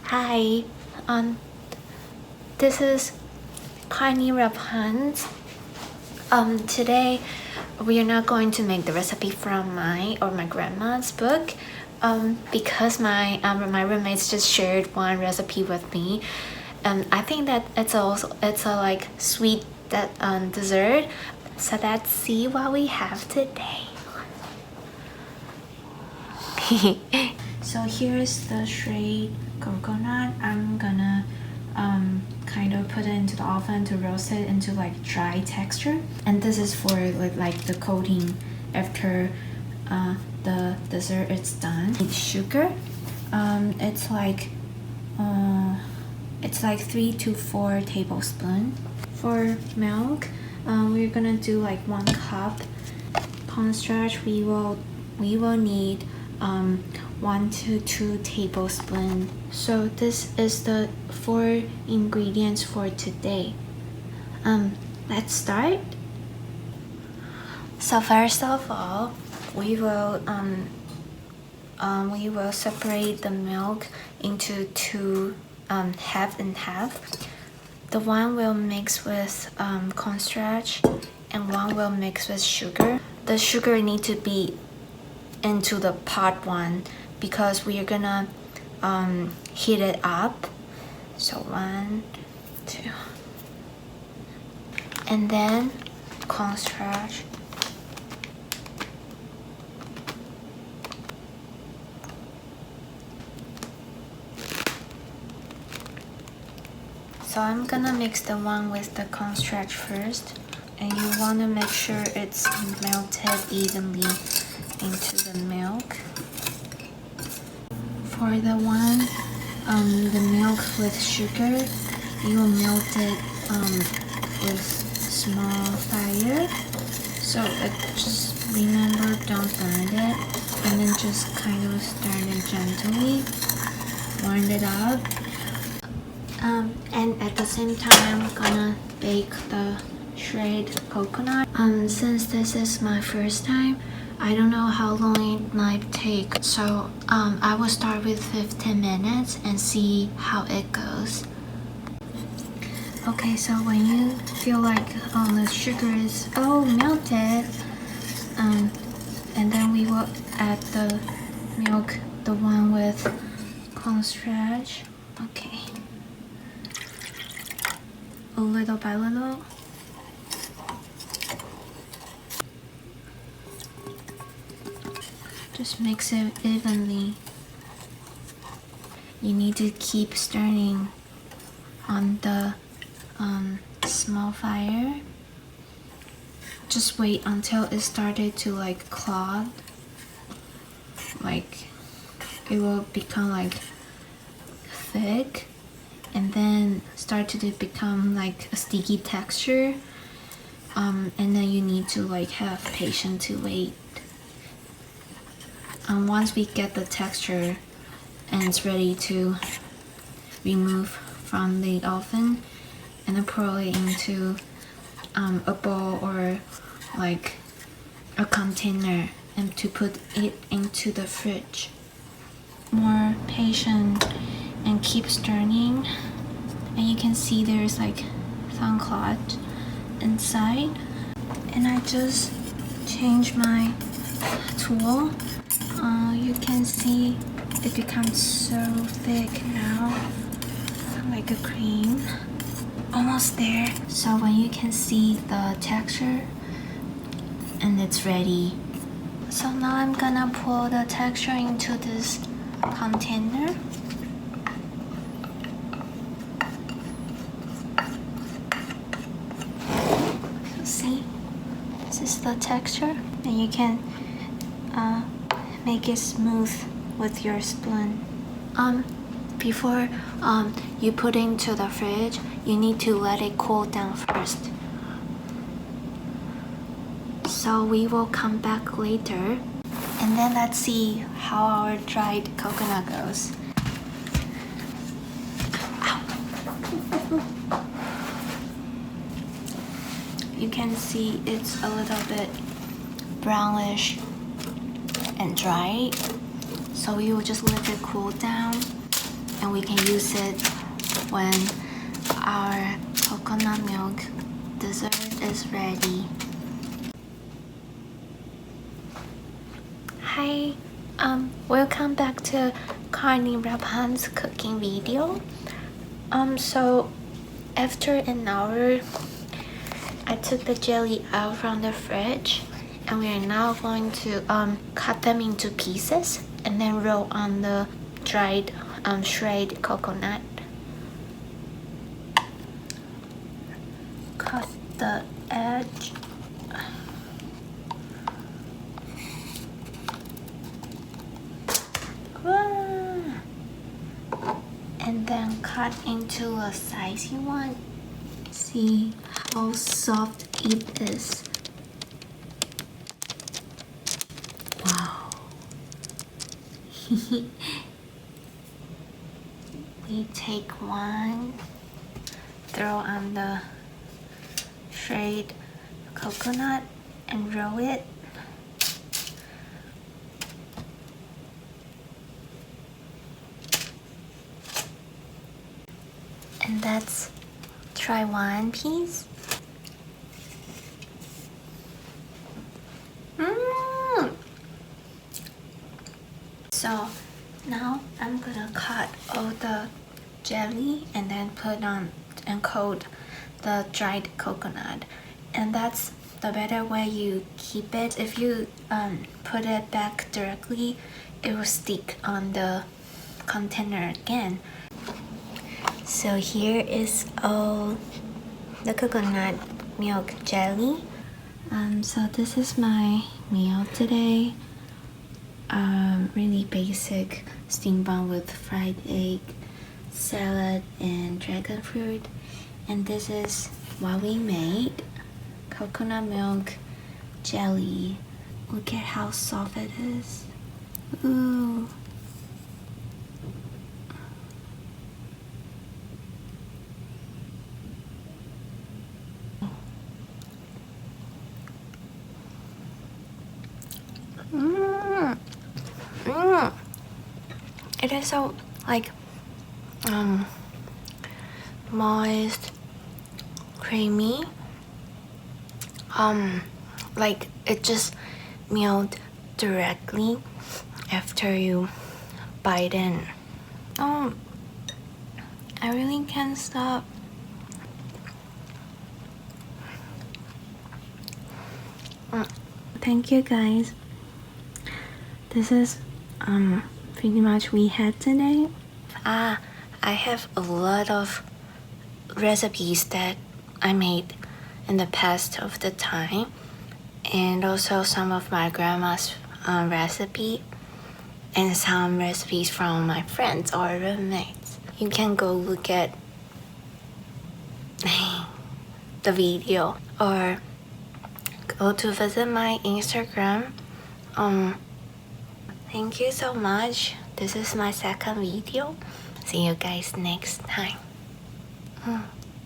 Hi, this is Carnnie R. Today we are not going to make the recipe from my grandma's book because my roommates just shared one recipe with me. I think that it's a like sweet dessert. So let's see what we have today. So here's the shredded coconut. I'm gonna kind of put it into the oven to roast it into like dry texture, and this is for like the coating after the dessert is done. Sugar, it's like 3 to 4 tablespoons. For milk, we're gonna do like 1 cup. Cornstarch, we will need 1 to 2 tablespoons. So this is the 4 ingredients for today. Let's start. So first of all, we will separate the milk into 2 half and half. The one will mix with cornstarch and one will mix with sugar. The sugar need to be into the pot one because we are gonna heat it up. So 1, 2, and then cornstarch. So I'm gonna mix the one with the cornstarch first, and you want to make sure it's melted evenly into the milk. For the one, the milk with sugar, you will melt it with small fire. So just remember, don't burn it, and then just kind of stir it gently, warm it up. And at the same time, I'm gonna bake the shredded coconut. Since this is my first time, I don't know how long it might take, so I will start with 15 minutes and see how it goes. Okay, so when you feel like the sugar is melted, and then we will add the milk, the one with cornstarch. Okay, little by little. Just mix it evenly. You need to keep stirring on the small fire. Just wait until it started to like clog. Like it will become like thick, and then start to become like a sticky texture. And then you need to like have patience to wait. Once we get the texture and it's ready to remove from the oven, and then pour it into a bowl or like a container, and to put it into the fridge. More patient and keep stirring, and you can see there's like some clot inside. And I just changed my tool. You can see it becomes so thick now, like a cream. Almost there. So when you can see the texture, and it's ready. So now I'm gonna pour the texture into this container. So see, this is the texture, and you can make it smooth with your spoon. Before you put it into the fridge, you need to let it cool down first. So we will come back later, and then let's see how our dried coconut goes. You can see it's a little bit brownish and dry, so we will just let it cool down and we can use it when our coconut milk dessert is ready. Hi, welcome back to Carnnie R's cooking video. So after an hour, I took the jelly out from the fridge, and we are now going to cut them into pieces and then roll on the dried shredded coconut. Cut the edge. And then cut into a size you want. See how soft it is. Wow. We take one, throw on the shredded coconut and roll it. And let's try one piece. So now I'm gonna cut all the jelly and then put on and coat the dried coconut. And that's the better way you keep it. If you put it back directly, it will stick on the container again. So here is all the coconut milk jelly. So this is my meal today. Really basic steamed bun with fried egg, salad, and dragon fruit. And this is what we made: coconut milk jelly. Look at how soft it is. Ooh. It is so like moist, creamy. Like it just melts directly after you bite in. Oh, I really can't stop. Thank you guys. This is pretty much we had today. I have a lot of recipes that I made in the past of the time, and also some of my grandma's recipe and some recipes from my friends or roommates. You can go look at the video or go to visit my Instagram. Thank you so much. This is my second video. See you guys next time.